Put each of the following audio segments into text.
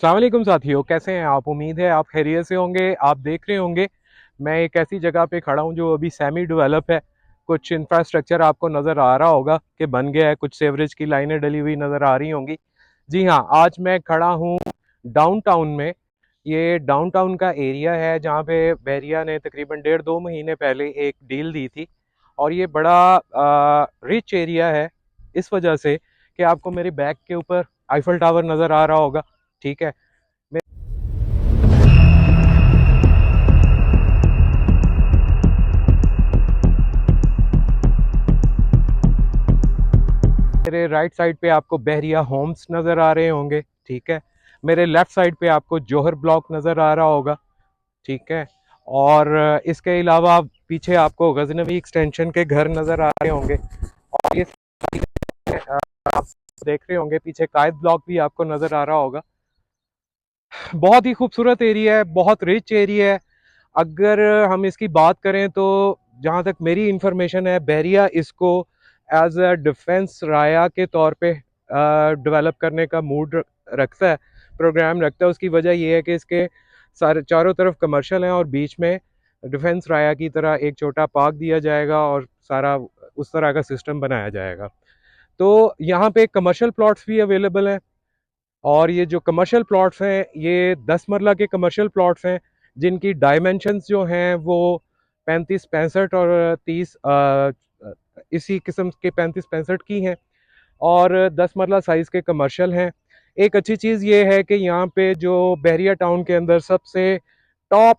अस्सलाम वालेकुम साथियों, कैसे हैं आप? उम्मीद है आप खैरियत से होंगे। आप देख रहे होंगे मैं एक ऐसी जगह पे खड़ा हूँ जो अभी सेमी डेवलप है। कुछ इंफ्रास्ट्रक्चर आपको नज़र आ रहा होगा कि बन गया है, कुछ सेवरेज की लाइनें डली हुई नज़र आ रही होंगी। जी हाँ, आज मैं खड़ा हूँ डाउनटाउन में। ये डाउनटाउन का एरिया है जहाँ पे बहरिया ने तकरीबन 1.5-2 महीने पहले एक डील दी थी। और ये बड़ा रिच एरिया है इस वजह से कि आपको मेरे बैक के ऊपर आईफल टावर नज़र आ रहा होगा। ठीक है, मेरे राइट साइड पे आपको बहरिया होम्स नज़र आ रहे होंगे। ठीक है, मेरे लेफ्ट साइड पे आपको जौहर ब्लॉक नज़र आ रहा होगा। ठीक है, और इसके अलावा पीछे आपको गजनवी एक्सटेंशन के घर नज़र आ रहे होंगे। और ये आप देख रहे होंगे पीछे कायद ब्लॉक भी आपको नज़र आ रहा होगा। बहुत ही खूबसूरत एरिया है, बहुत रिच एरिया है। अगर हम इसकी बात करें तो जहाँ तक मेरी इंफॉर्मेशन है, बहरिया इसको एज अ डिफेंस राया के तौर पे डेवलप करने का मूड रखता है, प्रोग्राम रखता है। उसकी वजह यह है कि इसके सारे चारों तरफ कमर्शियल हैं और बीच में डिफेंस राया की तरह एक छोटा पार्क दिया जाएगा और सारा उस तरह का सिस्टम बनाया जाएगा। तो यहाँ पे कमर्शियल प्लॉट्स भी अवेलेबल हैं। और ये जो कमर्शियल प्लॉट्स हैं ये 10 मरला के कमर्शियल प्लॉट्स हैं जिनकी डायमेंशंस जो हैं वो 35-65 और 30 इसी किस्म के 35-65 की हैं। और 10 मरला साइज़ के कमर्शियल हैं। एक अच्छी चीज़ ये है कि यहाँ पे जो बहरिया टाउन के अंदर सबसे टॉप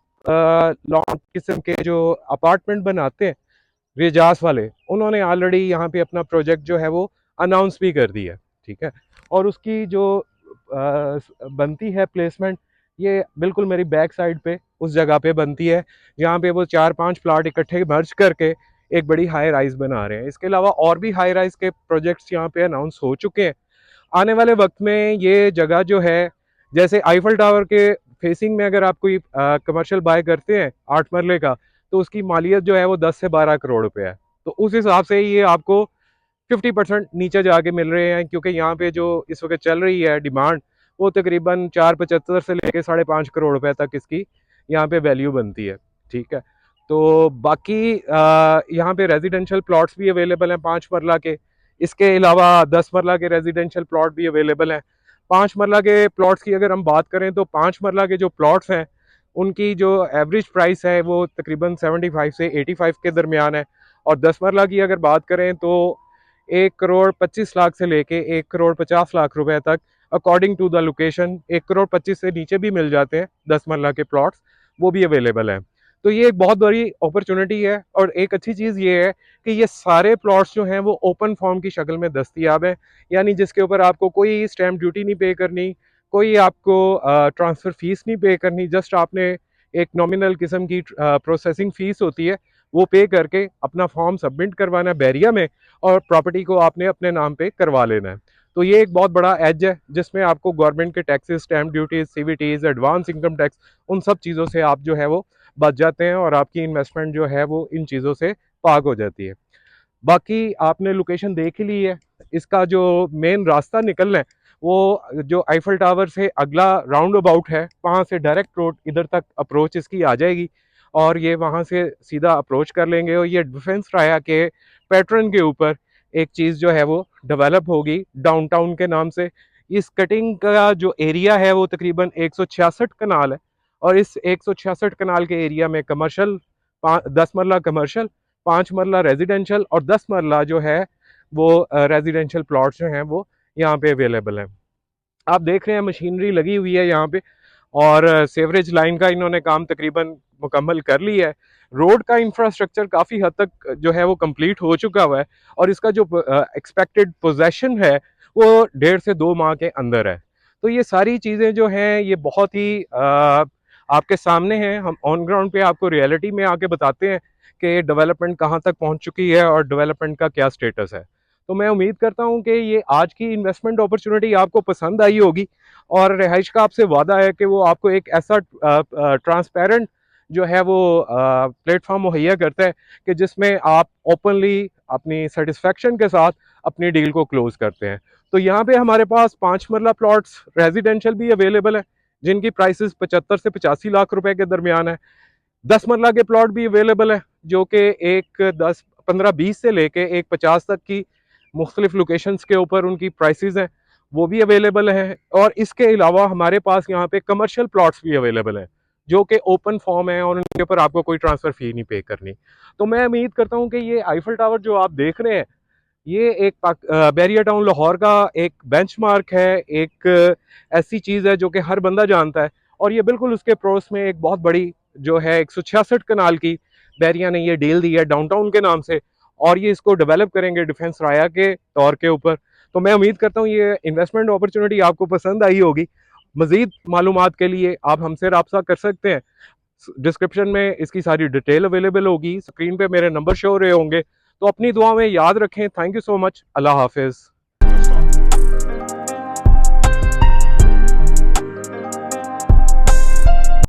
लॉन्च किस्म के जो अपार्टमेंट बनाते हैं, रेजास वाले, उन्होंने ऑलरेडी यहाँ पे अपना प्रोजेक्ट जो है वो अनाउंस भी कर दिया है। ठीक है, और उसकी जो बनती है प्लेसमेंट, ये बिल्कुल मेरी बैक साइड पे उस जगह पे बनती है जहाँ पे वो 4-5 प्लाट इकट्ठे मर्ज करके एक बड़ी हाई राइज बना रहे हैं। इसके अलावा और भी हाई राइज के प्रोजेक्ट्स यहाँ पे अनाउंस हो चुके हैं। आने वाले वक्त में ये जगह जो है, जैसे आईफल टावर के फेसिंग में अगर आप कोई कमर्शियल बाय करते हैं 8 मरले का, तो उसकी मालियत जो है वो 10 से 12 करोड़ रुपए है। तो उस हिसाब से ये आपको 50% नीचे जाके मिल रहे हैं, क्योंकि यहाँ पे जो इस वक्त चल रही है डिमांड, वो तकरीबन 4.75 से लेके 5.5 करोड़ रुपए तक इसकी यहाँ पे वैल्यू बनती है। ठीक है, तो बाकी यहाँ पे रेजिडेंशियल प्लॉट्स भी अवेलेबल हैं 5 मरला के। इसके अलावा 10 मरला के रेजिडेंशियल प्लॉट भी अवेलेबल हैं। 5 मरला के प्लॉट्स की अगर हम बात करें तो 5 मरला के जो प्लॉट्स हैं उनकी जो एवरेज प्राइस है वो तकरीबन 75 से 85 के दरमियान है। और 10 मरला की अगर बात करें तो 1 करोड़ 25 लाख से लेके 1 करोड़ 50 लाख रुपए तक, according to the location. 1 crore 25 से नीचे भी मिल जाते हैं 10 मरला के प्लॉट्स, वो भी अवेलेबल हैं। तो ये एक बहुत बड़ी अपॉर्चुनिटी है। और एक अच्छी चीज़ ये है कि ये सारे प्लॉट्स जो हैं वो ओपन फॉर्म की शक्ल में दस्तियाब हैं, यानी जिसके ऊपर आपको कोई स्टैम्प ड्यूटी नहीं पे करनी, कोई आपको ट्रांसफ़र फीस नहीं पे करनी। जस्ट आपने एक नॉमिनल किस्म की प्रोसेसिंग फ़ीस होती है, वो पे करके अपना फॉर्म सबमिट करवाना है बैरिया में, और प्रॉपर्टी को आपने अपने नाम पे करवा लेना है। तो ये एक बहुत बड़ा एज है जिसमें आपको गवर्नमेंट के टैक्सेस, स्टैम्प ड्यूटीज, सीवीटीज, एडवांस इनकम टैक्स, उन सब चीज़ों से आप जो है वो बच जाते हैं और आपकी इन्वेस्टमेंट जो है वो इन चीज़ों से पाक हो जाती है। बाकी आपने लोकेशन देख ही ली है। इसका जो मेन रास्ता निकलना है वो जो आईफल टावर से अगला राउंड अबाउट है, वहाँ से डायरेक्ट रोड इधर तक अप्रोच इसकी आ जाएगी। और ये वहाँ से सीधा अप्रोच कर लेंगे और ये डिफेंस राया के पैटर्न के ऊपर एक चीज़ जो है वो डेवलप होगी डाउनटाउन के नाम से। इस कटिंग का जो एरिया है वो तकरीबन 166 कनाल है। और इस 166 कनाल के एरिया में कमर्शल 10 मरला कमर्शल, 5 मरला रेजिडेंशियल और 10 मरला जो है वो रेजिडेंशियल प्लॉट्स जो हैं वो यहाँ पे अवेलेबल हैं। आप देख रहे हैं मशीनरी लगी हुई है यहाँ पे। और सेवरेज लाइन का इन्होंने काम तकरीबन मुकम्मल कर लिया है। रोड का इंफ्रास्ट्रक्चर काफ़ी हद तक जो है वो कंप्लीट हो चुका हुआ है। और इसका जो एक्सपेक्टेड पोजेशन है वो 1.5 से 2 माह के अंदर है। तो ये सारी चीज़ें जो हैं ये बहुत ही आपके सामने हैं। हम ऑन ग्राउंड पे आपको रियलिटी में आके बताते हैं कि डेवलपमेंट कहाँ तक पहुँच चुकी है और डेवलपमेंट का क्या स्टेटस है। तो मैं उम्मीद करता हूँ कि ये आज की इन्वेस्टमेंट अपॉर्चुनिटी आपको पसंद आई होगी। और रिहाइश का आपसे वादा है कि वो आपको एक ऐसा ट्रांसपेरेंट जो है वो प्लेटफॉर्म मुहैया करता है कि जिसमें आप ओपनली अपनी सेटिस्फेक्शन के साथ अपनी डील को क्लोज करते हैं। तो यहाँ पे हमारे पास 5 मरला प्लॉट्स रेजिडेंशियल भी अवेलेबल है, जिनकी प्राइसेस 75 से 85 लाख रुपए के दरमियान है। 10 मरला के प्लॉट भी अवेलेबल है, जो कि एक 10, 15, 20 से लेके एक 50 तक की मुख्तलिफ लोकेशंस के ऊपर उनकी प्राइसेस हैं, वो भी अवेलेबल हैं। और इसके अलावा हमारे पास यहाँ पे कमर्शियल प्लॉट्स भी अवेलेबल हैं, जो कि ओपन फॉर्म है और उनके ऊपर आपको कोई ट्रांसफ़र फ़ी नहीं पे करनी। तो मैं उम्मीद करता हूँ कि ये आईफल टावर जो आप देख रहे हैं, ये एक बैरिया टाउन लाहौर का एक बेंचमार्क है, एक ऐसी चीज़ है जो कि हर बंदा जानता है। और ये बिल्कुल उसके पड़ोस में एक बहुत बड़ी जो है 166 कनाल की बैरिया ने ये डील दी है डाउनटाउन के नाम से, और ये इसको डेवलप करेंगे डिफेंस राया के तौर के ऊपर। तो मैं उम्मीद करता हूँ ये इन्वेस्टमेंट अपॉर्चुनिटी आपको पसंद आई होगी। मज़ीद मालूमात के लिए आप हमसे रब्ता कर सकते हैं। डिस्क्रिप्शन में इसकी सारी डिटेल अवेलेबल होगी, स्क्रीन पे मेरे नंबर शो हो रहे होंगे। तो अपनी दुआ में याद रखें। Thank you so much. अल्लाह हाफिज़।